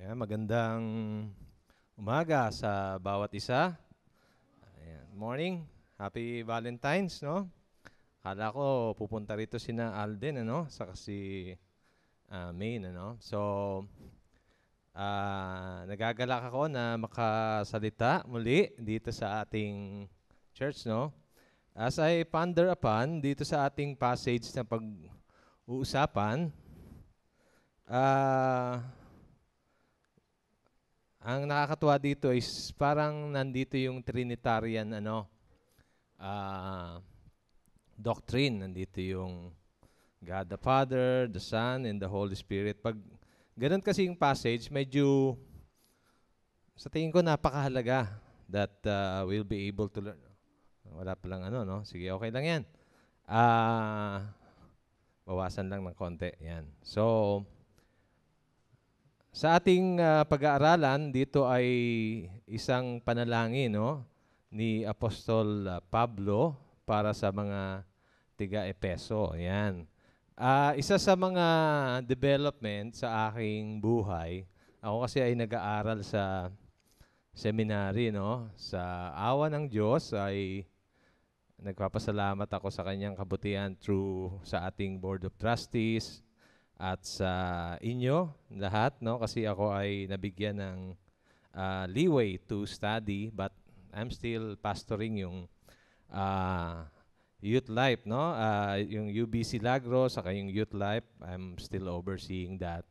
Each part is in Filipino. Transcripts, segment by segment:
Ayan, magandang umaga sa bawat isa. Ayan, morning. Happy Valentine's, no? Kala ko pupunta rito sina Alden, ano? Saka si Maine, ano? So, nagagalak ako na makasalita muli dito sa ating church, no? As I ponder upon dito sa ating passage na pag-uusapan, ah... ang nakakatuwa dito is parang nandito yung Trinitarian ah, doctrine. Nandito yung God the Father, the Son, and the Holy Spirit. Pag ganun kasi yung passage, medyo sa tingin ko napakahalaga that we'll be able to learn. Wala pa lang no? Sige, okay lang yan. Bawasan lang ng konti. Yan. So, sa ating pag-aaralan, dito ay isang panalangin ni Apostol Pablo para sa mga tiga-Epeso. Ayan. Isa sa mga development sa aking buhay, ako kasi ay nag-aaral sa seminary, no? Sa awa ng Diyos ay nagpapasalamat ako sa kanyang kabutihan through sa ating Board of Trustees, at sa inyo lahat, no? Kasi ako ay nabigyan ng leeway to study, but I'm still pastoring yung youth life, no? Yung UBC Lagro, saka yung youth life, I'm still overseeing that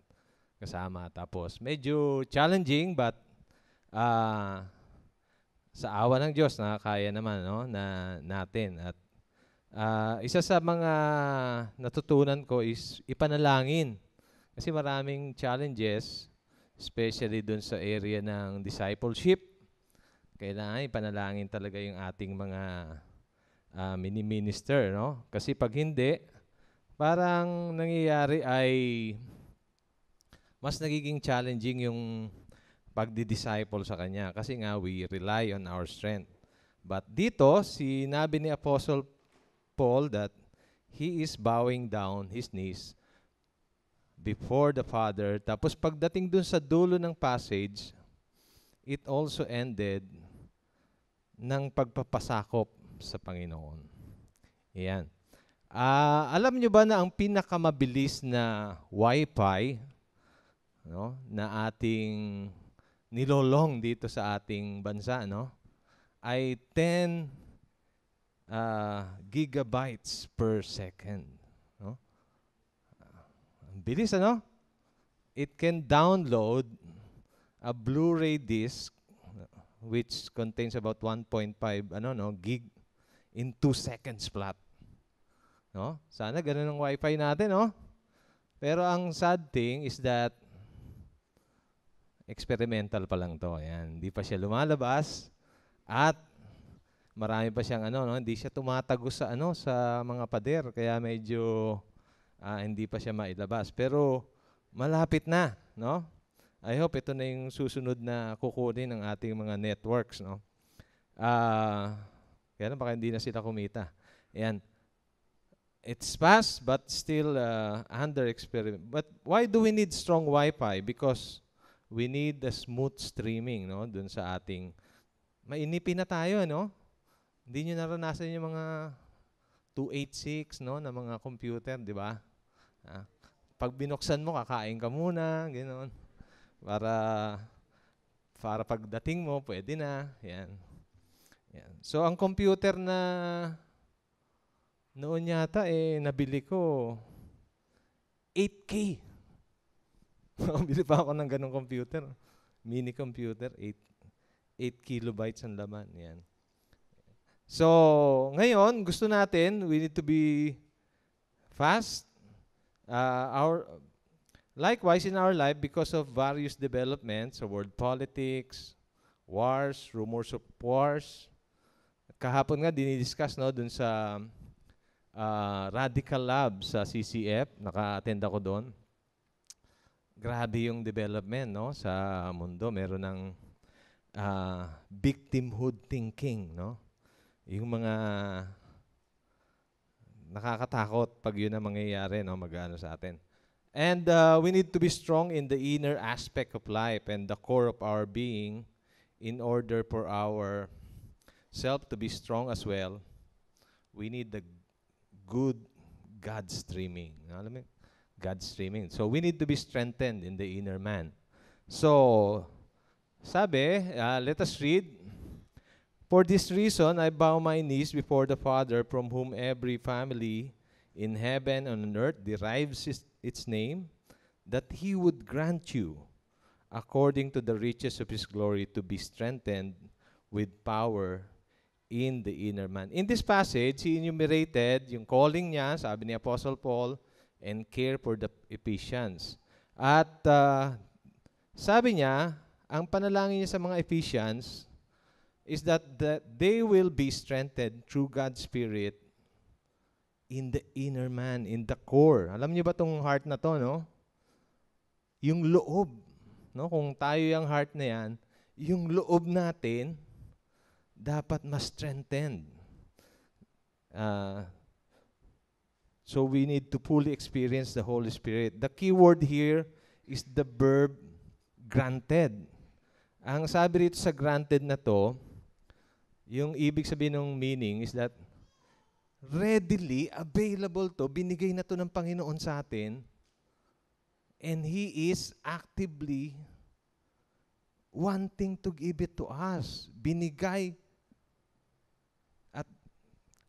kasama. Tapos medyo challenging, but sa awa ng Diyos nakakaya naman, no? Natin. At isa sa mga natutunan ko is ipanalangin. Kasi maraming challenges, especially dun sa area ng discipleship. Kailangan ipanalangin talaga yung ating mga mini-minister, no? Kasi pag hindi, parang nangyayari ay mas nagiging challenging yung pagdi-disciple sa kanya. Kasi nga, we rely on our strength. But dito, sinabi ni Apostle Paul that he is bowing down his knees before the Father. Tapos pagdating dun sa dulo ng passage, it also ended ng pagpapasakop sa Panginoon. Yan. Alam nyo ba na ang pinakamabilis na Wi-Fi, no, na ating nilolong dito sa ating bansa, no, ay 10 gigabytes per second. No? Ang bilis, ano? It can download a Blu-ray disc which contains about 1.5 gig in 2 seconds flat. No? Sana ganun ang Wi-Fi natin, no? Pero ang sad thing is that experimental pa lang to. Ayan, hindi pa siya lumalabas at marami pa siyang hindi siya tumatagos sa sa mga pader, kaya medyo hindi pa siya mailabas. Pero malapit na, no? I hope ito na yung susunod na kukunin ng ating mga networks, no? Kaya baka hindi na sila kumita. Ayan. It's fast but still under experiment. But why do we need strong Wi-Fi? Because we need the smooth streaming, no? Dun sa ating mainipin na tayo, no? Hindi nyo naranasan yung mga 286, no, na mga computer, di ba? Pag binuksan mo, kakain ka muna, ganoon. Para pagdating mo, pwede na. Yan. Yan. So, ang computer na noon yata, nabili ko 8K. Bili pa ako ng ganong computer. Mini computer, 8 kilobytes ang laman. Yan. So, ngayon, gusto natin, we need to be fast. Likewise, in our life, because of various developments, world politics, wars, rumors of wars. Kahapon nga, dinidiscuss dun sa Radical Lab sa CCF. Naka-attend ako doon. Grabe yung development, no, sa mundo. Meron ng victimhood thinking, no? Yung mga nakakatakot pag yun ang mangyayari, no, mag-ano sa atin. And we need to be strong in the inner aspect of life and the core of our being in order for our self to be strong as well. We need the good God streaming. Alam mo, God streaming. So we need to be strengthened in the inner man. So, sabi, let us read. For this reason, I bow my knees before the Father, from whom every family in heaven and on earth derives its name, that he would grant you, according to the riches of his glory, to be strengthened with power in the inner man. In this passage, he enumerated yung calling niya, sabi ni Apostle Paul, and care for the Ephesians. At sabi niya, ang panalangin niya sa mga Ephesians is that they will be strengthened through God's Spirit in the inner man, in the core. Alam niyo ba tong heart na to, no? Yung loob, no? Kung tayo yung heart na yan, yung loob natin dapat mas strengthened. So we need to fully experience the Holy Spirit. The key word here is the verb granted. Ang sabi rito sa granted na to, yung ibig sabihin ng meaning is that readily available to, binigay na to ng Panginoon sa atin, and He is actively wanting to give it to us. Binigay at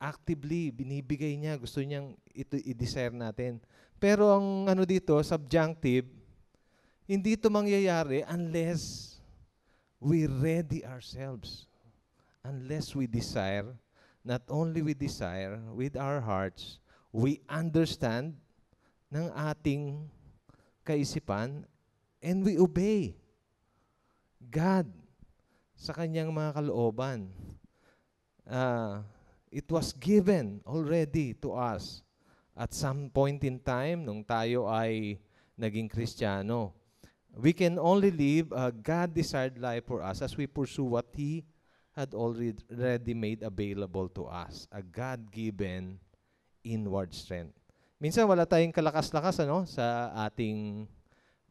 actively binibigay niya. Gusto niyang ito i-desire natin. Pero ang ano dito, subjunctive, hindi ito mangyayari unless we ready ourselves. Unless we desire, not only we desire with our hearts, we understand ng ating kaisipan and we obey God sa kanyang mga kalooban. It was given already to us at some point in time nung tayo ay naging Kristiyano. We can only live a God-desired life for us as we pursue what He had already made available to us, a God-given inward strength. Minsan wala tayong kalakas-lakas sa ating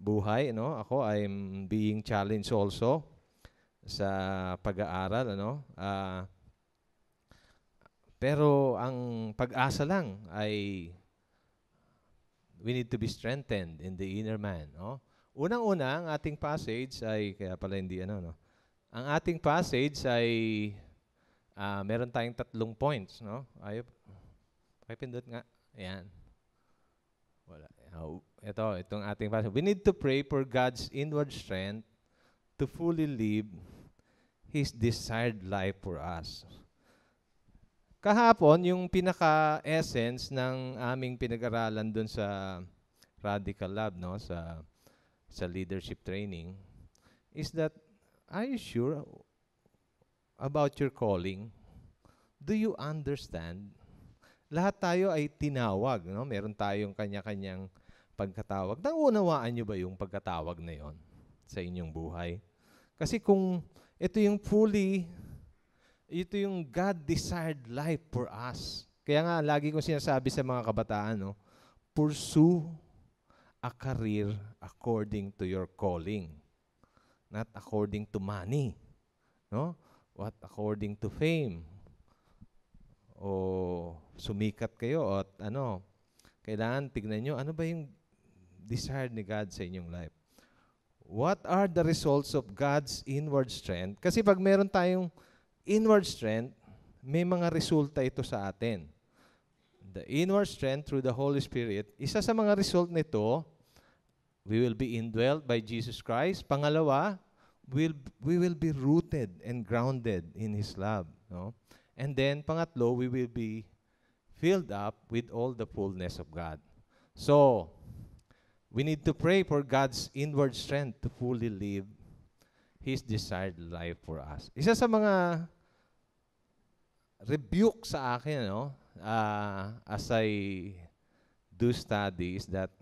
buhay. Ako, I'm being challenged also sa pag-aaral. Pero ang pag-asa lang ay we need to be strengthened in the inner man. Unang-una, ang ating passage ay, kaya pala hindi ang ating passage ay meron tayong 3 points, no? Pakipindot nga. Ayan. Wala. Itong ating passage. We need to pray for God's inward strength to fully live His desired life for us. Kahapon, yung pinaka-essence ng aming pinag-aralan dun sa Radical Lab, no? Sa leadership training, is that are you sure about your calling? Do you understand? Lahat tayo ay tinawag, no? Meron tayong kanya-kanyang pagkatawag. Naunawaan niyo ba yung pagkatawag na yon sa inyong buhay? Kasi kung ito yung God-desired life for us. Kaya nga, lagi kong sinasabi sa mga kabataan, pursue a career according to your calling. Not according to money, no? What according to fame? O sumikat kayo at kailangan tignan nyo, ano ba yung desire ni God sa inyong life? What are the results of God's inward strength? Kasi pag meron tayong inward strength, may mga resulta ito sa atin. The inward strength through the Holy Spirit, isa sa mga result nito, we will be indwelt by Jesus Christ. Pangalawa, we will be rooted and grounded in His love. No? And then, pangatlo, we will be filled up with all the fullness of God. So, we need to pray for God's inward strength to fully live His desired life for us. Isa sa mga rebuke sa akin, as I do study is that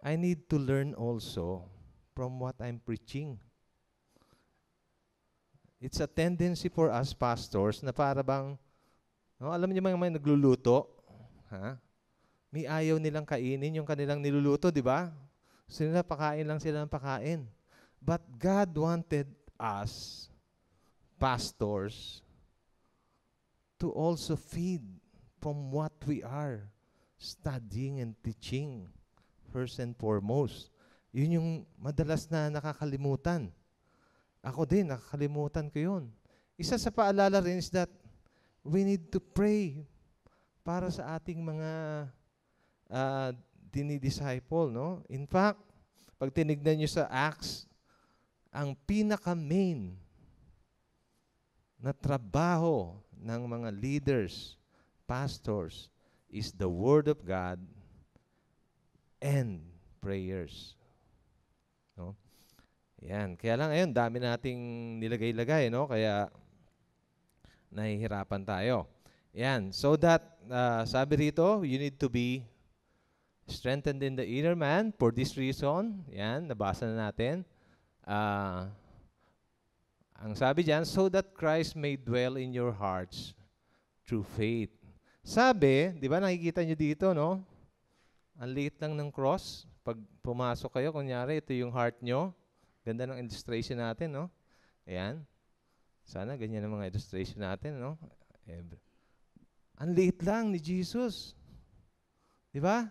I need to learn also from what I'm preaching. It's a tendency for us pastors na para bang, alam niyo mga nagluluto, May ayaw nilang kainin yung kanilang niluluto, di ba? Sila pakain lang sila ng pakain. But God wanted us, pastors, to also feed from what we are studying and teaching first and foremost. Yun yung madalas na nakakalimutan. Ako din, nakakalimutan ko yun. Isa sa paalala rin is that we need to pray para sa ating mga dinidisciple, no? In fact, pag tinignan nyo sa Acts, ang pinaka-main na trabaho ng mga leaders, pastors, is the Word of God and prayers. No? Yan. Kaya lang, ayun, dami nating nilagay-lagay, no? Kaya, nahihirapan tayo. Yan. So that, sabi rito, you need to be strengthened in the inner man. For this reason, yan, nabasa na natin. Ang sabi diyan, so that Christ may dwell in your hearts through faith. Sabi, di ba nakikita nyo dito, no? Ang liit lang ng cross. Pag pumasok kayo, kunyari, ito yung heart nyo. Ganda ng illustration natin, no? Ayan. Sana ganyan ang mga illustration natin, no? Ang liit lang ni Jesus. Di ba?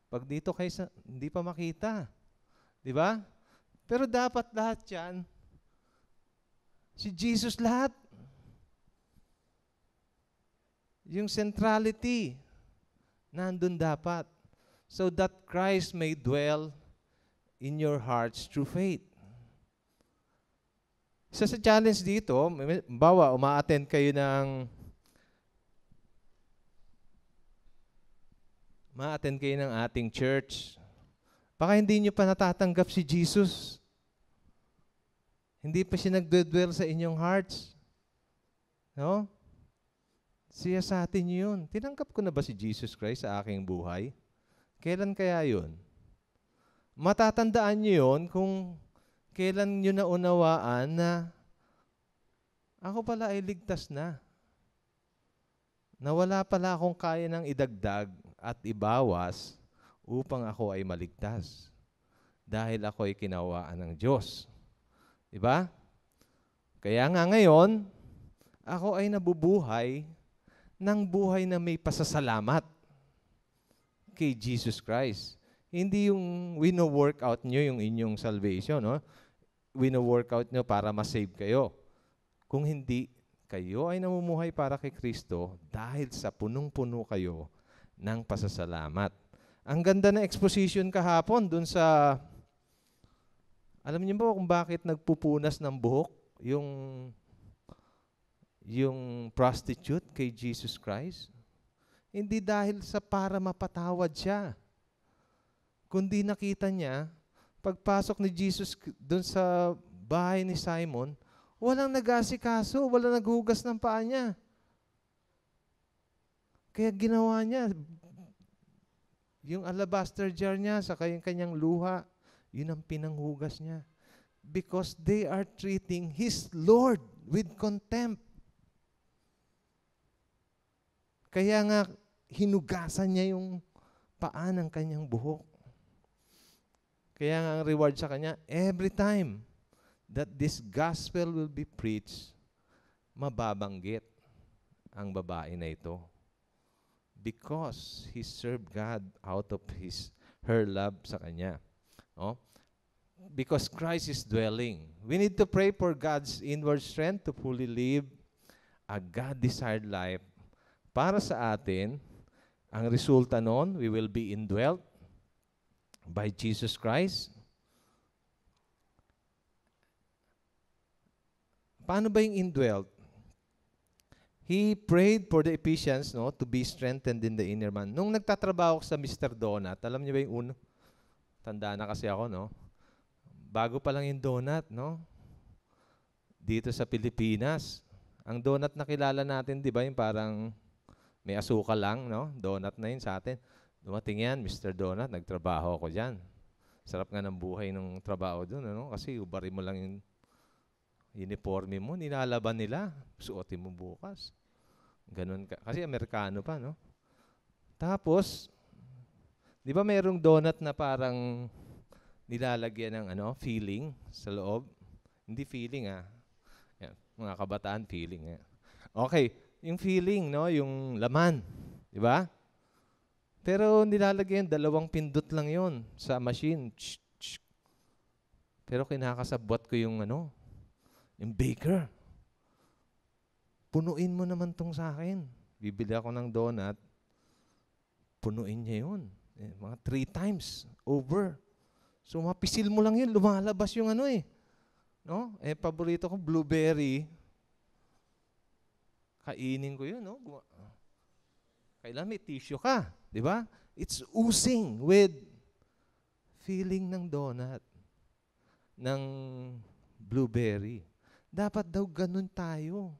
Pag dito kayo hindi pa makita. Di ba? Pero dapat lahat yan, si Jesus lahat. Yung centrality, nandun dapat. So that Christ may dwell in your hearts through faith. Isa sa challenge dito, bawa, uma-attend kayo ng ating church. Baka hindi nyo pa natatanggap si Jesus. Hindi pa siya nagdwell sa inyong hearts. No? Siya sa atin yun. Tinanggap ko na ba si Jesus Christ sa aking buhay? Kailan kaya yun? Matatandaan nyo yun kung kailan nyo naunawaan na ako pala ay ligtas na. Na wala pala akong kaya ng idagdag at ibawas upang ako ay maligtas. Dahil ako ay kinawaan ng Diyos. Diba? Kaya nga ngayon, ako ay nabubuhay ng buhay na may pasasalamat kay Jesus Christ. Hindi yung wino-workout nyo yung inyong salvation, no? Wino-workout nyo para ma-save kayo. Kung hindi, kayo ay namumuhay para kay Kristo dahil sa punong-puno kayo ng pasasalamat. Ang ganda ng exposition kahapon dun sa, alam niyo ba kung bakit nagpupunas ng buhok yung prostitute kay Jesus Christ? Hindi dahil sa para mapatawad siya. Kundi nakita niya, pagpasok ni Jesus doon sa bahay ni Simon, walang nag-asikaso, walang naghugas ng paa niya. Kaya ginawa niya, yung alabaster jar niya sa kanyang luha, yun ang pinanghugas niya. Because they are treating His Lord with contempt. Kaya nga, hinugasan niya yung paa ng kanyang buhok. Kaya nga ang reward sa kanya, every time that this gospel will be preached, mababanggit ang babae na ito. Because he served God out of her love sa kanya. Oh? Because Christ is dwelling. We need to pray for God's inward strength to fully live a God-desired life. Para sa atin, ang resulta nun, we will be indwelt by Jesus Christ. Paano ba yung indwelt? He prayed for the Ephesians, no, to be strengthened in the inner man. Nung nagtatrabaho ko sa Mr. Donut, alam niyo ba yung uno? Tanda na kasi ako, no? Bago pa lang yung donut, no? Dito sa Pilipinas. Ang donut na kilala natin, di ba, yung parang may asukal lang, no? Donut na yun sa atin. Dumating yan, Mr. Donut, nagtrabaho ako dyan. Sarap nga ng buhay ng trabaho doon, ano? Kasi ubari mo lang yung uniforme mo, nilalaban nila. Suotin mo bukas. Ganun ka. Kasi Amerikano pa, no? Tapos, Di ba merong donut na parang nilalagyan ng filling sa loob? Hindi feeling Yan, mga kabataan feeling. Okay, yung feeling, no, yung laman, di ba? Pero nilalagyan 2 pindot lang 'yon sa machine. Tsh, tsh. Pero kinakasabwat ko yung baker. Punuin mo naman tong sa akin. Bibili ako ng donut, punuin niya 'yon. Mga 3 times over. So mapisil mo lang 'yun, lumalabas yung no? Paborito ko blueberry. Kainin ko 'yun, no? Kailan may tissue ka, di ba? It's oozing with feeling ng donut, ng blueberry. Dapat daw ganun tayo.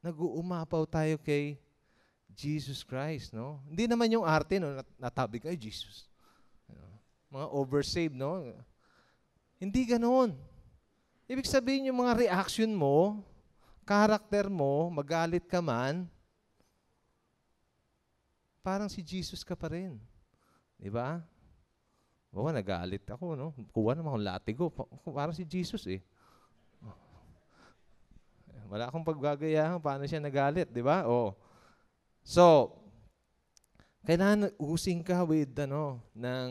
Nag-uumapaw tayo kay Jesus Christ, no? Hindi naman yung arte, no? Natabi kay Jesus. Mga oversave, no? Hindi ganoon. Ibig sabihin yung mga reaction mo, character mo, magalit ka man, parang si Jesus ka pa rin. Di ba? Oo, nagalit ako, no? Kuha naman akong latigo. Parang si Jesus, eh. Wala akong paggagayahan paano siya nagalit, di ba? Oh. So, kailangan using ka with ng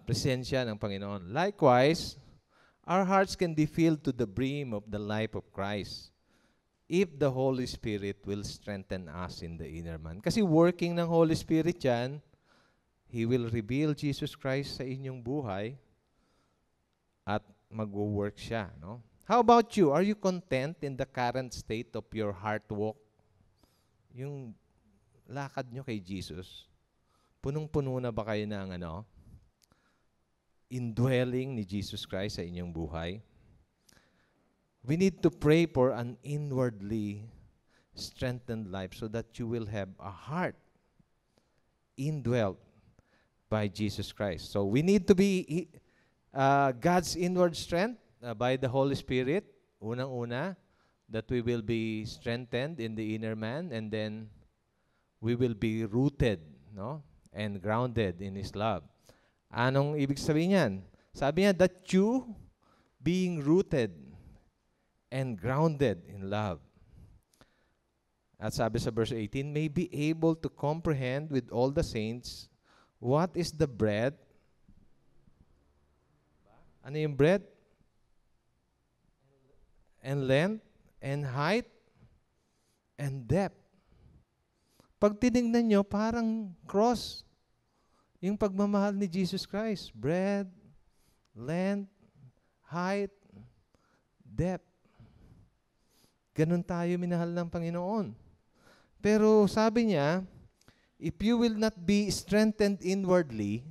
presensya ng Panginoon. Likewise, our hearts can be filled to the brim of the life of Christ if the Holy Spirit will strengthen us in the inner man. Kasi working ng Holy Spirit yan, He will reveal Jesus Christ sa inyong buhay at mag-work siya. No? How about you? Are you content in the current state of your heart walk? Yung lakad nyo kay Jesus, punong-puno na ba kayo ng indwelling ni Jesus Christ sa inyong buhay? We need to pray for an inwardly strengthened life so that you will have a heart indwelt by Jesus Christ. So we need to be God's inward strength by the Holy Spirit. Unang-una, that we will be strengthened in the inner man, and then we will be rooted, no, and grounded in His love. Anong ibig sabihin niyan? Sabi niya, that you, being rooted and grounded in love. At sabi sa verse 18, may be able to comprehend with all the saints what is the breadth. Ano yung breadth? And length, and height, and depth. Pag tinignan nyo, parang cross yung pagmamahal ni Jesus Christ. Breadth, length, height, depth. Ganun tayo minahal ng Panginoon. Pero sabi niya, if you will not be strengthened inwardly,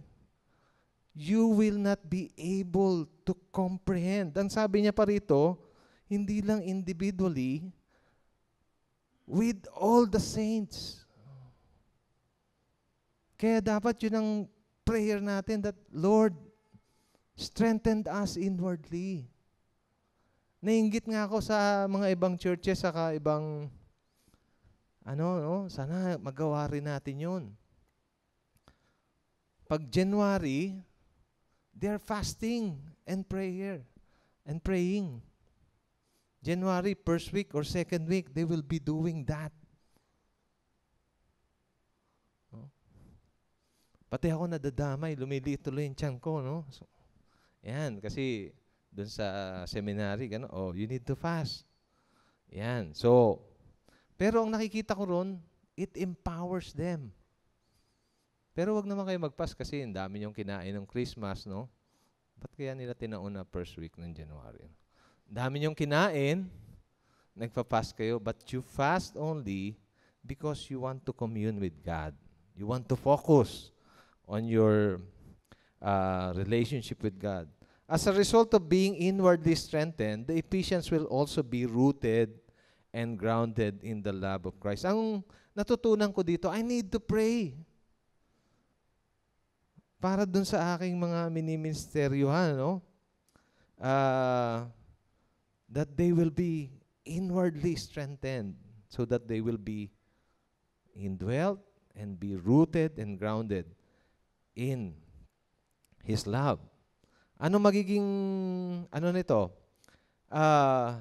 you will not be able to comprehend. Ang sabi niya pa rito, hindi lang individually, with all the saints. Kaya dapat yun ang prayer natin that, Lord, strengthen us inwardly. Nainggit nga ako sa mga ibang churches, saka ibang, sana magawa rin natin yun. Pag January, they're fasting and prayer and praying. January, first week or second week, they will be doing that. No? Pati ako nadadamay, lumiliit tuloy yung tiyan ko, no? So, yan, kasi dun sa seminary, you need to fast. Yan. So, pero ang nakikita ko ron, it empowers them. Pero wag naman kayo mag-fast kasi ang dami yung kinain ng Christmas, no? Ba't kaya nila tinauna first week ng January? Dami niyong kinain, nagpa-fast kayo, but you fast only because you want to commune with God. You want to focus on your relationship with God. As a result of being inwardly strengthened, the Ephesians will also be rooted and grounded in the love of Christ. Ang natutunan ko dito, I need to pray. Para dun sa aking mga miniministeryuhan, no? That they will be inwardly strengthened so that they will be indwelt and be rooted and grounded. in His love. Ano magiging, ano nito?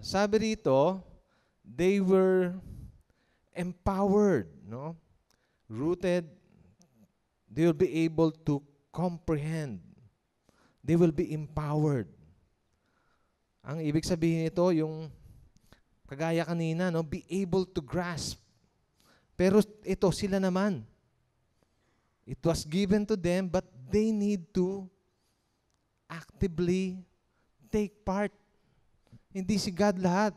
Sabi rito, they were empowered, no? Rooted, they will be able to comprehend. They will be empowered. Ang ibig sabihin nito, yung kagaya kanina, no? Be able to grasp. Pero ito, sila naman. It was given to them, but they need to actively take part. Hindi si God lahat.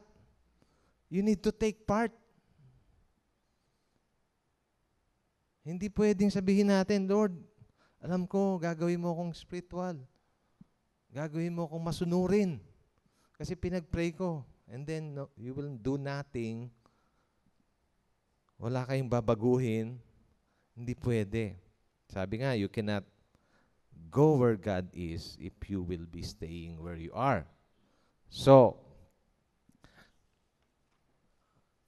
You need to take part. Hindi pwedeng sabihin natin, Lord, alam ko, gagawin mo akong spiritual. Gagawin mo akong masunurin. Kasi pinag-pray ko. And then, no, you will do nothing. Wala kayong babaguhin. Hindi pwede. Sabi nga, you cannot go where God is if you will be staying where you are. So,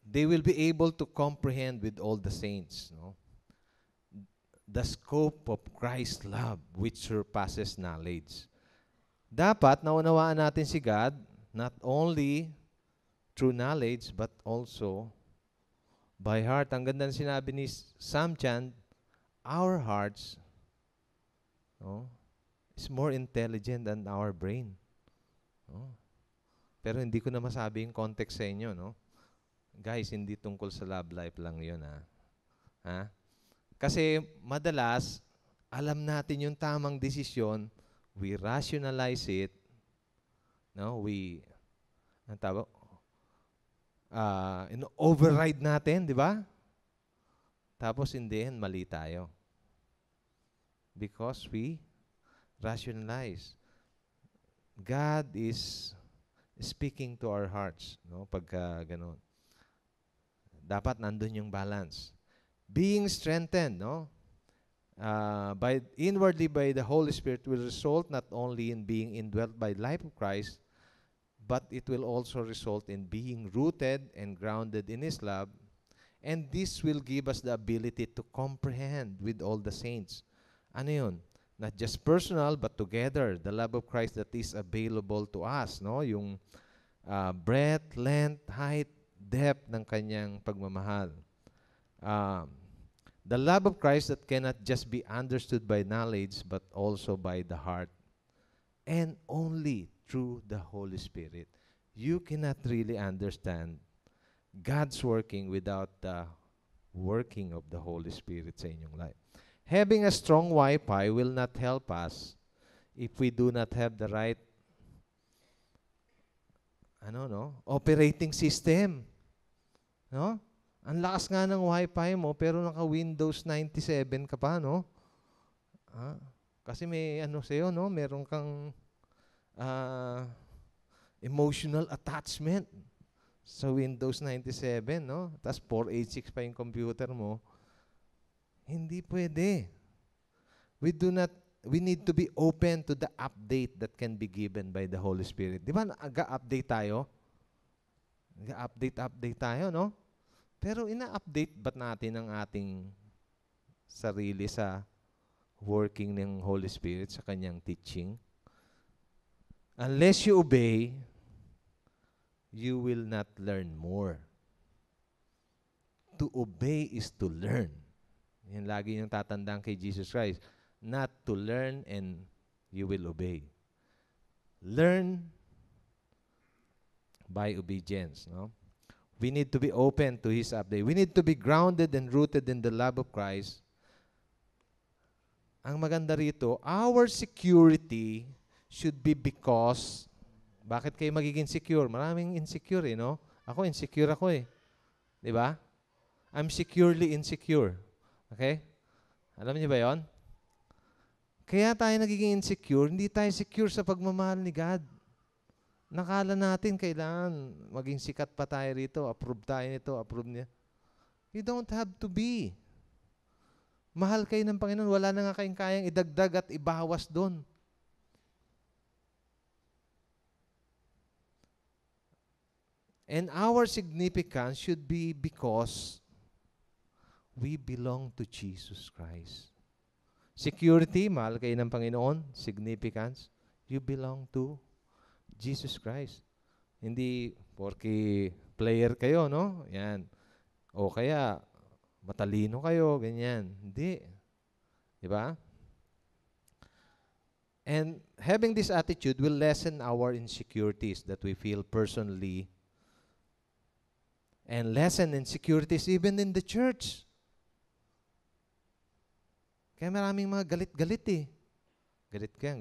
they will be able to comprehend with all the saints, no? The scope of Christ's love which surpasses knowledge. Dapat naunawaan natin si God not only through knowledge but also by heart. Ang ganda ng sinabi ni Sam Chan, our hearts, no, is more intelligent than our brain. No? Pero hindi ko na masabi yung context sa inyo, no? Guys, hindi tungkol sa love life lang yun, ha? Ha? Kasi madalas, alam natin yung tamang desisyon, we rationalize it, no? Ang tawag, override natin, di ba? Tapos in the end, mali tayo. Because we rationalize. God is speaking to our hearts, no? Pagka ganun. Dapat nandun yung balance. Being strengthened, no? Inwardly by the Holy Spirit will result not only in being indwelt by the life of Christ, but it will also result in being rooted and grounded in His love. And this will give us the ability to comprehend with all the saints. Ano yun? Not just personal, but together, the love of Christ that is available to us, no? Yung breadth, length, height, depth ng kanyang pagmamahal. The love of Christ that cannot just be understood by knowledge, but also by the heart. And only through the Holy Spirit. You cannot really understand God's working without the working of the Holy Spirit sa inyong life. Having a strong Wi-Fi will not help us if we do not have the right operating system. No? Ang lakas nga ng Wi-Fi mo, pero naka-Windows 97 ka pa, no? Kasi may sa'yo, no? Meron kang emotional attachment sa Windows 97, no? Tapos 486 pa yung computer mo. Hindi pwede. We need to be open to the update that can be given by the Holy Spirit. Di ba, nag-update tayo? Nag-update tayo, no? Pero ina-update ba't natin ang ating sarili sa working ng Holy Spirit sa kanyang teaching? Unless you obey, you will not learn more. To obey is to learn. Yan lagi yung tatandaan kay Jesus Christ. Not to learn and you will obey. Learn by obedience, no? We need to be open to His update. We need to be grounded and rooted in the love of Christ. Ang maganda rito, our security should be because, bakit kayo magiging secure? Maraming insecure, no? Ako, insecure ako, Di ba? I'm securely insecure. Okay? Alam niyo ba yon? Kaya tayo nagiging insecure, hindi tayo secure sa pagmamahal ni God. Nakala natin kailangan maging sikat pa tayo rito, approve tayo nito, approve niya. You don't have to be. Mahal kayo ng Panginoon, wala na nga kayong kayang idagdag at ibawas doon. And our significance should be because we belong to Jesus Christ. Security, mahal kayo ng Panginoon. Significance, you belong to Jesus Christ. Hindi porque player kayo, no? Yan. O kaya, matalino kayo, ganyan. Hindi. Di ba? And having this attitude will lessen our insecurities that we feel personally and lessen insecurities even in the church. Kaya maraming mga galit-galit eh. Galit ka,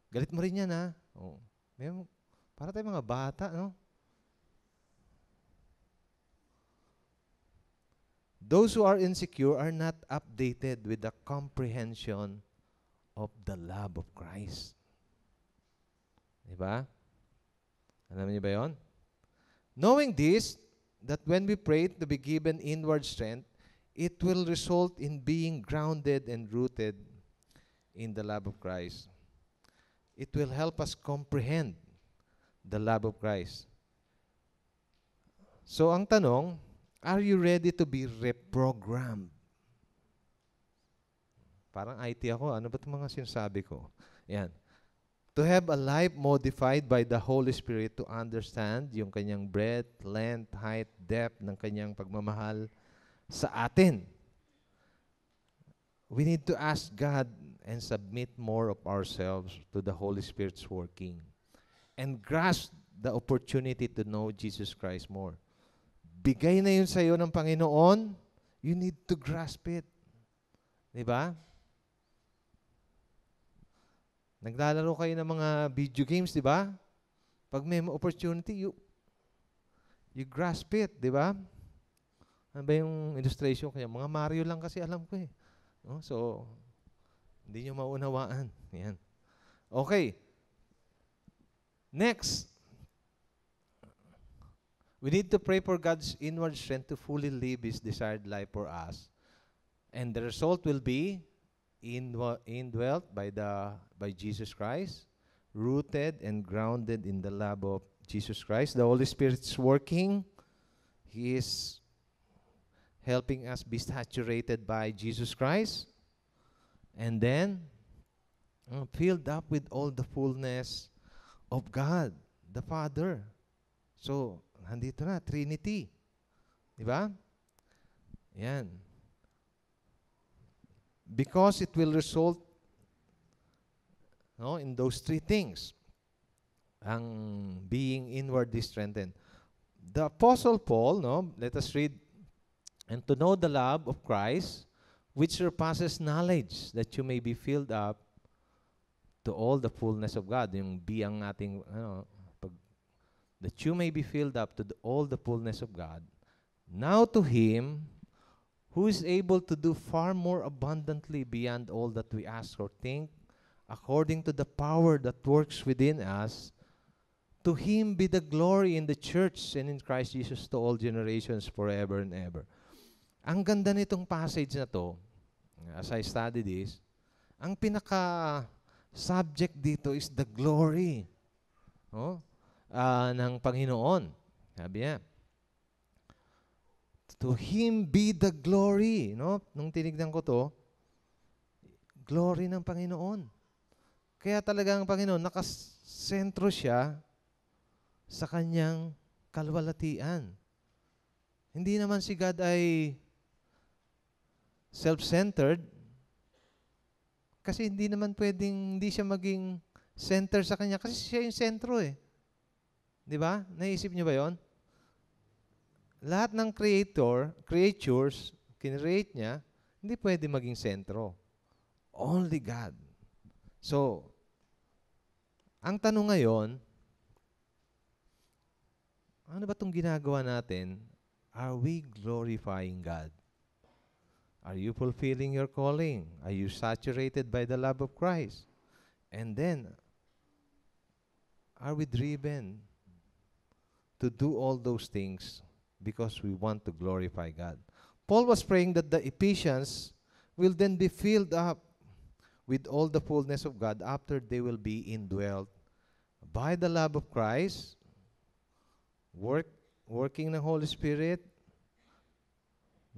galit mo rin yan ha. Oh. Para tayong mga bata, no? Those who are insecure are not updated with the comprehension of the love of Christ. Diba? Alam niyo ba yun? Knowing this, that when we pray to be given inward strength, it will result in being grounded and rooted in the love of Christ. It will help us comprehend the love of Christ. So ang tanong, are you ready to be reprogrammed? Parang IT ako. Ano ba itong mga sinasabi ko? Yan. To have a life modified by the Holy Spirit to understand yung kanyang breadth, length, height, depth ng kanyang pagmamahal sa atin. We need to ask God and submit more of ourselves to the Holy Spirit's working and grasp the opportunity to know Jesus Christ more. Bigay na yun sa iyo ng Panginoon, you need to grasp it. Diba? Naglalaro kayo ng mga video games, di ba? Pag may opportunity, you grasp it, di ba? Ano ba yung illustration? Kaya mga Mario lang kasi alam ko eh. No? So, hindi nyo maunawaan. Yan. Okay. Next. We need to pray for God's inward strength to fully live His desired life for us. And the result will be indwelt by Jesus Christ, rooted and grounded in the love of Jesus Christ. The Holy Spirit's working. He is helping us be saturated by Jesus Christ. And then, filled up with all the fullness of God, the Father. So, nandito na, Trinity. Di ba? Yan. Because it will result in those three things. Ang being inwardly strengthened. The Apostle Paul, let us read, and to know the love of Christ, which surpasses knowledge, that you may be filled up to all the fullness of God. Yung biyang ating, that you may be filled up to all the fullness of God. Now to Him who is able to do far more abundantly beyond all that we ask or think, according to the power that works within us, to Him be the glory in the church and in Christ Jesus to all generations forever and ever. Ang ganda nitong passage na to, as I study this, ang pinaka-subject dito is the glory ng Panginoon. Sabi niya, to Him be the glory. Nung tinignan ko to, glory ng Panginoon. Kaya talaga ang Panginoon, nakasentro siya sa kanyang kalwalatian. Hindi naman si God ay self-centered kasi hindi naman pwedeng hindi siya maging center sa kanya kasi siya yung sentro eh. Di ba? Naisip niyo ba yon? Lahat ng creatures, kinreate niya, hindi pwede maging sentro. Only God. So, ang tanong ngayon, ano ba itong ginagawa natin? Are we glorifying God? Are you fulfilling your calling? Are you saturated by the love of Christ? And then, are we driven to do all those things because we want to glorify God? Paul was praying that the Ephesians will then be filled up with all the fullness of God after they will be indwelt by the love of Christ, working ng Holy Spirit.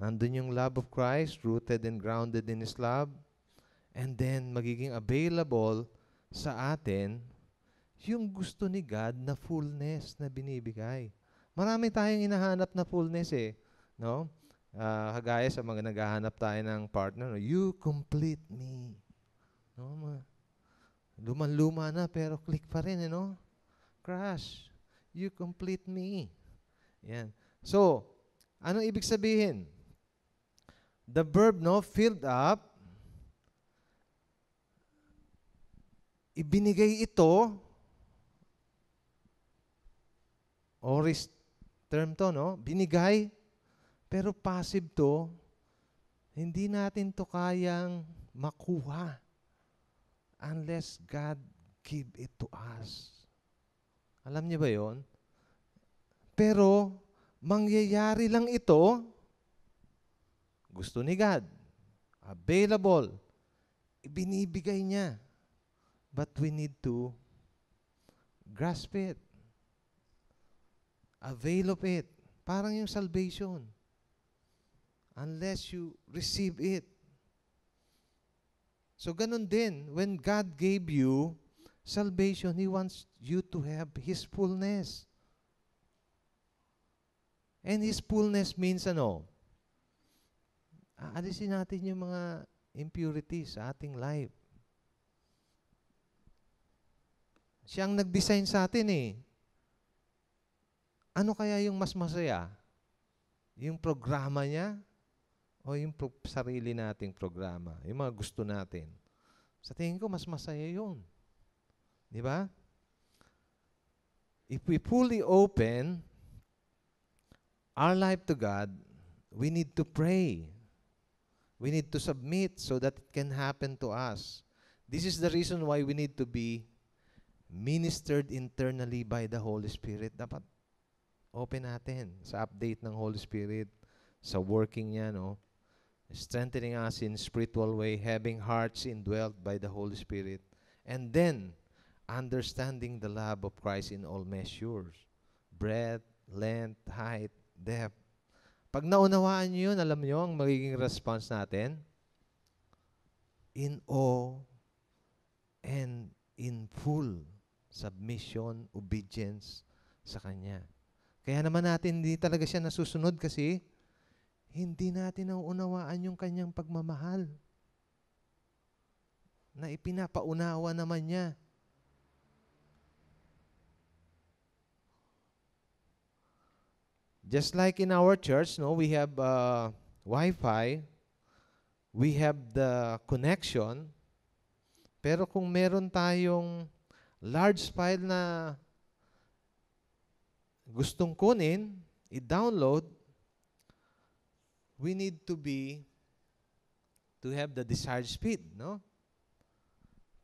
Nandun yung love of Christ, rooted and grounded in His love. And then, magiging available sa atin yung gusto ni God na fullness na binibigay. Marami tayong hinahanap na fullness eh. No? Kagaya sa mga naghahanap tayo ng partner, no? You complete me. No? Luman-luma na pero click pa rin, no? Crush. You complete me. Yan. So, anong ibig sabihin? The verb, no, filled up, ibinigay ito, aorist term to, no? Binigay, pero passive to, hindi natin to kayang makuha unless God give it to us. Alam niyo ba yon? Pero, mangyayari lang ito, gusto ni God, available, ibinibigay niya. But we need to grasp it. Avail of it. Parang yung salvation. Unless you receive it. So ganun din, when God gave you salvation, He wants you to have His fullness. And His fullness means ano? Aalisin natin yung mga impurities sa ating life. Siyang nag-design sa atin eh. Ano kaya yung mas masaya? Yung programa niya o yung sarili nating programa? Yung mga gusto natin. Sa tingin ko, mas masaya yun. Di ba? If we fully open our life to God, we need to pray. We need to submit so that it can happen to us. This is the reason why we need to be ministered internally by the Holy Spirit. Dapat open natin sa update ng Holy Spirit, sa working niya, no? Strengthening us in spiritual way, having hearts indwelt by the Holy Spirit, and then understanding the love of Christ in all measures, breadth, length, height, depth. Pag naunawaan niyo yun, alam niyo ang magiging response natin? In awe and in full submission, obedience sa Kanya. Kaya naman natin hindi talaga siya nasusunod kasi hindi natin nauunawaan yung Kanyang pagmamahal na ipinapaunawa naman niya. Just like in our church, no, we have Wi-Fi, we have the connection, pero kung meron tayong large file na gustong kunin, i-download, we need to have the desired speed, no?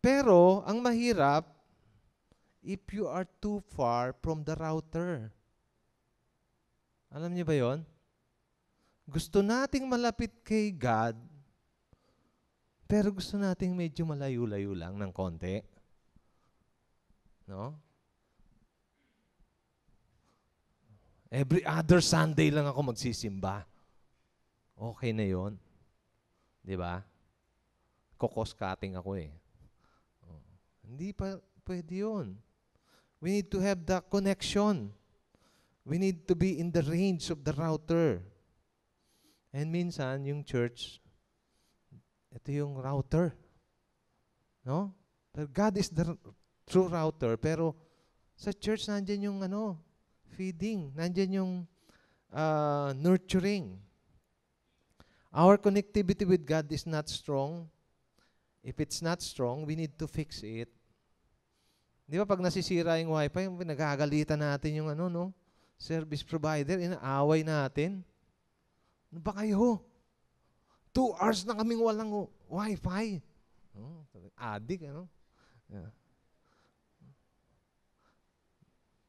Pero, ang mahirap, if you are too far from the router. Alam niyo ba yon? Gusto nating malapit kay God, pero gusto nating medyo malayo-layo lang ng konti. No? Every other Sunday lang ako magsisimba. Okay na yon. Di ba? Kokos cutting ako eh. Oh. Hindi pa pwede yun. We need to have the connection. We need to be in the range of the router. And minsan, yung church, ito yung router. No? Pero God is the true router. Pero sa church, nandyan yung feeding. Nandyan yung nurturing. Our connectivity with God is not strong. If it's not strong, we need to fix it. Di ba pag nasisira yung wifi, nagagalitan natin yung service provider, inaaway natin. Ano ba kayo? 2 hours na kaming walang wifi. Addict, Yeah.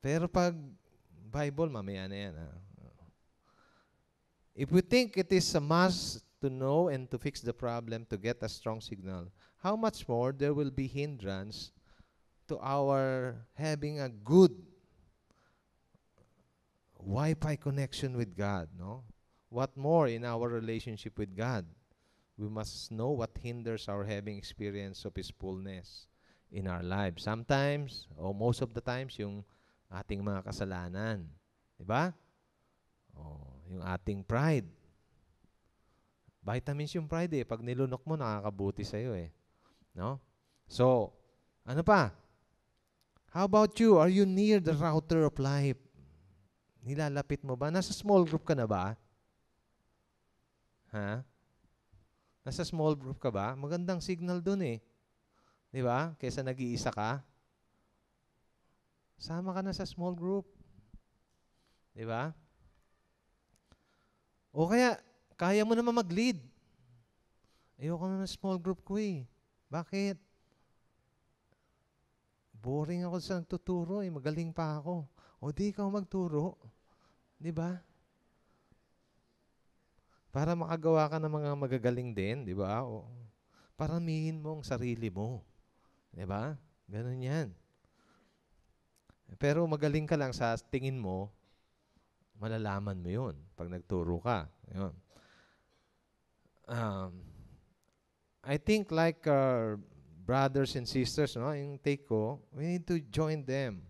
Pero pag Bible, mamaya na yan. If we think it is a must to know and to fix the problem to get a strong signal, how much more there will be hindrance to our having a good Wi-Fi connection with God, no? What more in our relationship with God? we must know what hinders our having experience of His fullness in our lives. Sometimes, or most of the times, yung ating mga kasalanan. Diba? Yung ating pride. Vitamins yung pride eh. Pag nilunok mo, nakakabuti sa'yo eh. No? So, ano pa? How about you? Are you near the router of life? Nilalapit mo ba? Nasa small group ka na ba? Ha? Nasa small group ka ba? Magandang signal dun eh. Di ba? Kesa nag-iisa ka. Sama ka na sa small group. Di ba? O kaya mo naman mag-lead. Ayoko na ng small group ko eh. Bakit? Boring ako sa nagtuturo eh. Magaling pa ako. O di ikaw magturo. Di ba? Para makagawa ka ng mga magagaling din, di ba? O, paramihin mo ang sarili mo. Di ba? Ganun yan. Pero magaling ka lang sa tingin mo, malalaman mo yun pag nagturo ka. Yun. I think like our brothers and sisters, no, yung take ko, we need to join them.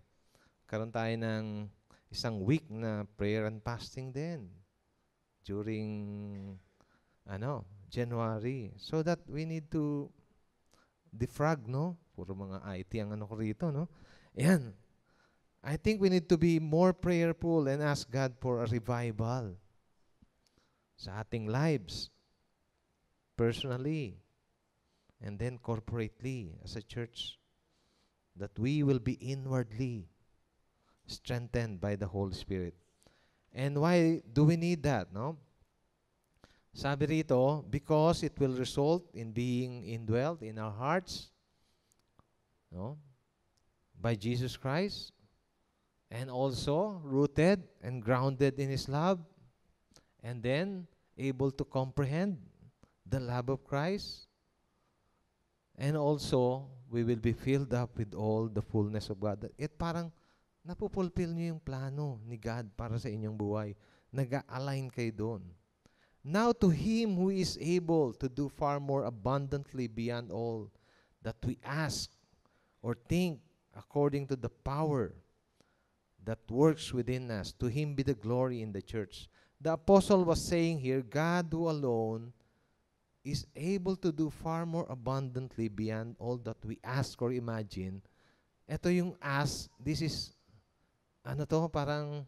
Karoon tayo ng isang week na prayer and fasting din during January. So that we need to defrag, no? Puro mga IT ang ko rito, no? Ayan. I think we need to be more prayerful and ask God for a revival sa ating lives, personally, and then corporately as a church, that we will be inwardly strengthened by the Holy Spirit. And why do we need that, no? Sabi rito, because it will result in being indwelt in our hearts, no, by Jesus Christ, and also rooted and grounded in His love, and then able to comprehend the love of Christ, and also we will be filled up with all the fullness of God. It parang napupulfill niyo yung plano ni God para sa inyong buhay. Nag-align kayo doon. Now to Him who is able to do far more abundantly beyond all that we ask or think, according to the power that works within us, to Him be the glory in the church. The apostle was saying here, God who alone is able to do far more abundantly beyond all that we ask or imagine. Ito yung ask, this is, parang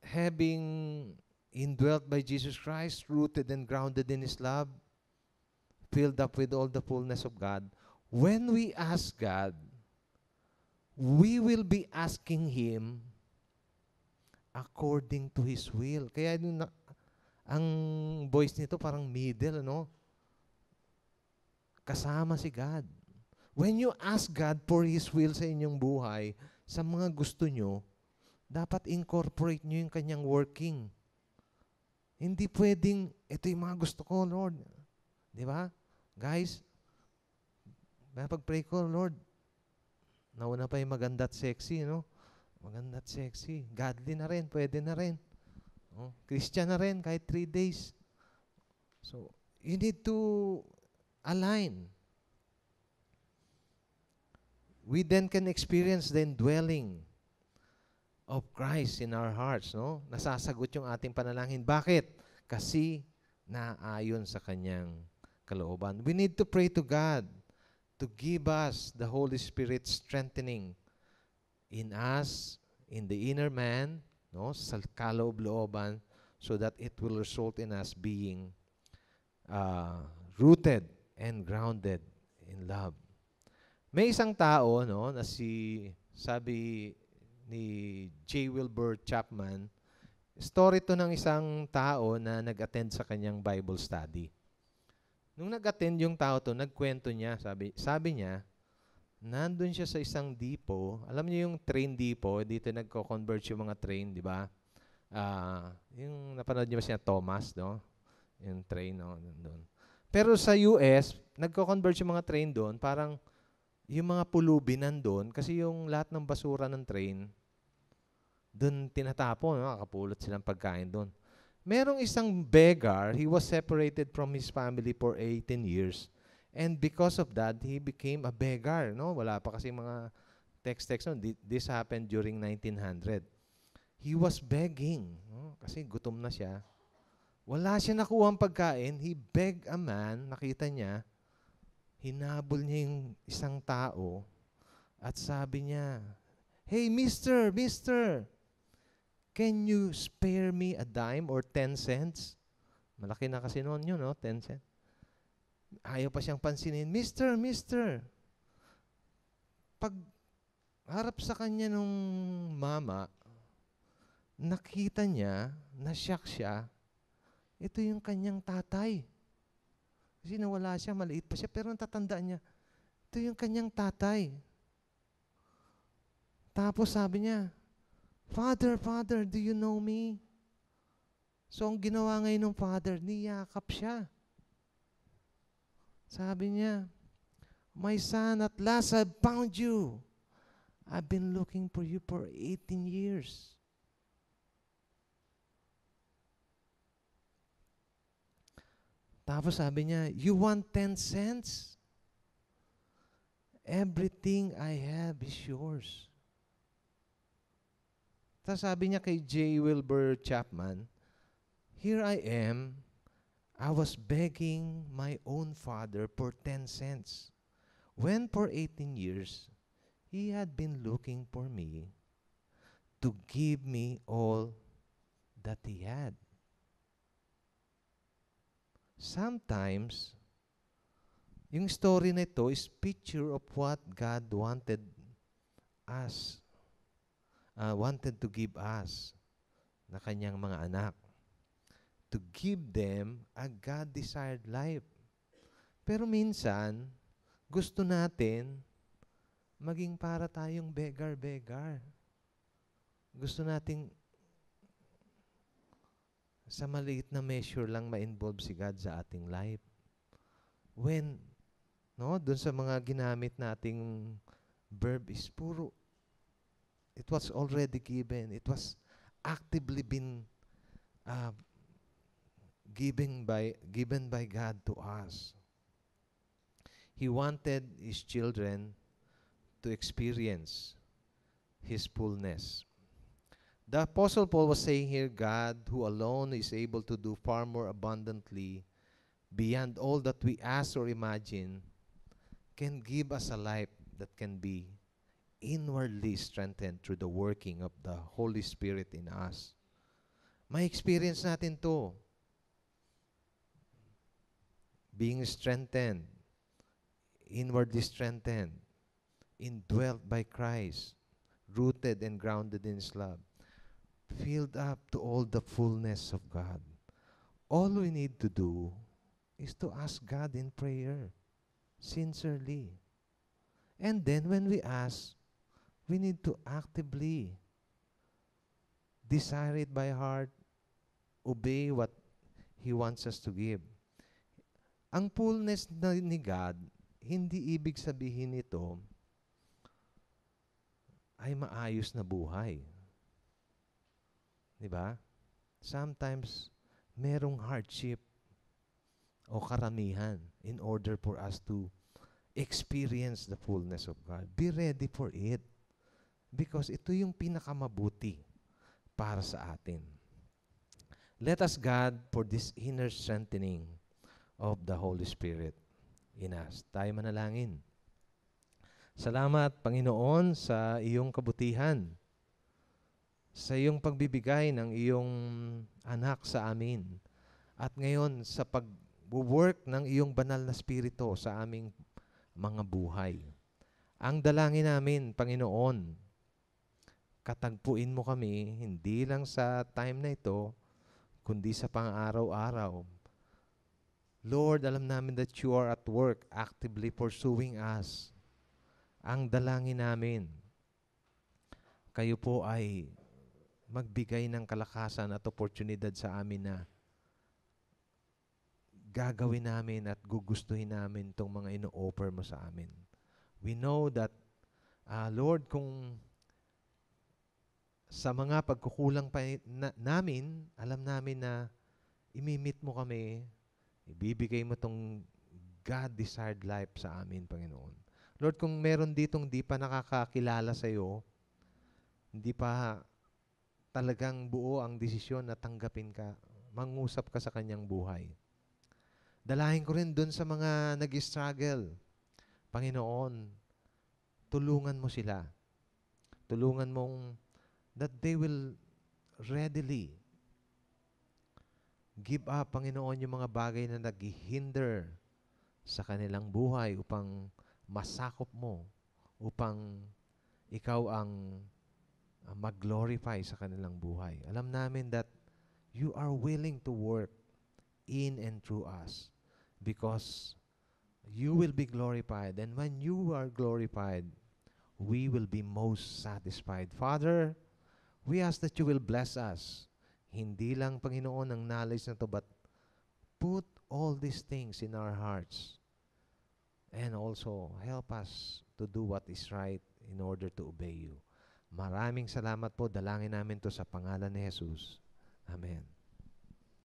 having indwelt by Jesus Christ, rooted and grounded in His love, filled up with all the fullness of God. When we ask God, we will be asking Him according to His will. Kaya ang voice nito parang middle, kasama si God. When you ask God for His will sa inyong buhay, sa mga gusto nyo, dapat incorporate nyo yung kanyang working. Hindi pwedeng, ito yung mga gusto ko, Lord. Di ba? Guys, pag-pray ko, Lord, nauna pa yung maganda at sexy, Maganda at sexy. Godly na rin, pwede na rin. Christian na rin, kahit 3 days. So, you need to align. We then can experience the indwelling of Christ in our hearts, Nasasagot yung ating panalangin. Bakit? Kasi naayon sa kanyang kalooban. We need to pray to God to give us the Holy Spirit strengthening in us, in the inner man, sa kaloob-looban, so that it will result in us being rooted and grounded in love. May isang tao, na sabi ni J. Wilbur Chapman, story to ng isang tao na nag-attend sa kanyang Bible study. Nung nag-attend yung tao to, nagkwento niya, sabi niya, nandun siya sa isang depot. Alam niyo yung train depot, dito nagko-converge yung mga train, di ba? Yung napanood niyo ba siya, Thomas, Yung train, doon. Pero sa US, nagko-converge yung mga train doon, parang yung mga pulubi nandun, kasi yung lahat ng basura ng train, doon tinatapon, nakakapulot silang pagkain doon. Merong isang beggar, he was separated from his family for 18 years. And because of that, he became a beggar. No? Wala pa kasi mga text-text. No? This happened during 1900. He was begging. No? Kasi gutom na siya. Wala siya nakuhang pagkain. He begged a man, nakita niya, hinabol niya yung isang tao at sabi niya, "Hey, mister, can you spare me a dime or 10 cents? Malaki na kasi noon yun, no? 10 cents. Ayaw pa siyang pansinin. Mister. Pag harap sa kanya nung mama, nakita niya, na-shock siya, ito yung kanyang tatay. Kasi nawala siya, maliit pa siya, pero natatandaan niya, ito yung kanyang tatay. Tapos sabi niya, Father, do you know me? So, ang ginawa ngayon ng father, niyakap siya. Sabi niya, "My son, at last I've found you. I've been looking for you for 18 years. Tapos sabi niya, "You want 10 cents? Everything I have is yours." Tapos sabi niya kay J. Wilbur Chapman, "Here I am. I was begging my own father for 10 cents. When for 18 years, he had been looking for me to give me all that he had." Sometimes, yung story na ito is picture of what God us, wanted to give us na kanyang mga anak. To give them a God-desired life. Pero minsan, gusto natin maging para tayong beggar. Gusto nating sa maliit na measure lang ma-involve si God sa ating life. When, no, dun sa mga ginamit nating verb is puro, it was already given. It was actively been given by God to us. He wanted His children to experience His fullness. The Apostle Paul was saying here, God, who alone is able to do far more abundantly beyond all that we ask or imagine, can give us a life that can be inwardly strengthened through the working of the Holy Spirit in us. May experience natin to. Being strengthened, inwardly strengthened, indwelt by Christ, rooted and grounded in His love, filled up to all the fullness of God. All we need to do is to ask God in prayer, sincerely. And then when we ask, we need to actively desire it by heart, obey what He wants us to give. Ang fullness ni God, hindi ibig sabihin nito ay maayos na buhay. Diba? Sometimes, merong hardship o karamihan in order for us to experience the fullness of God. Be ready for it. Because ito yung pinakamabuti para sa atin. Let us God for this inner strengthening of the Holy Spirit in us. Tayo manalangin. Salamat, Panginoon, sa iyong kabutihan, sa iyong pagbibigay ng iyong anak sa amin, at ngayon sa pag-work ng iyong banal na Espiritu sa aming mga buhay. Ang dalangin namin, Panginoon, katagpuin mo kami, hindi lang sa time na ito, kundi sa pang-araw-araw. Lord, alam namin that you are at work, actively pursuing us. Ang dalangin namin, kayo po ay magbigay ng kalakasan at oportunidad sa amin na gagawin namin at gugustuhin namin itong mga ino-offer mo sa amin. We know that, Lord, kung sa mga pagkukulang pa namin, alam namin na imimit mo kami, ibibigay mo tong God-desired life sa amin, Panginoon. Lord, kung meron ditong di pa nakakakilala sa iyo, hindi pa talagang buo ang desisyon na tanggapin ka, mangusap ka sa kanyang buhay. Dalahin ko rin dun sa mga nag-struggle. Panginoon, tulungan mo sila. Tulungan mong that they will readily give up, Panginoon, yung mga bagay na nag-hinder sa kanilang buhay upang masakop mo, upang ikaw ang mag-glorify sa kanilang buhay. Alam namin that you are willing to work in and through us because you will be glorified. And when you are glorified, we will be most satisfied. Father, we ask that you will bless us. Hindi lang, Panginoon, ang knowledge na to, but put all these things in our hearts. And also, help us to do what is right in order to obey you. Maraming salamat po. Dalangin namin to sa pangalan ni Jesus. Amen.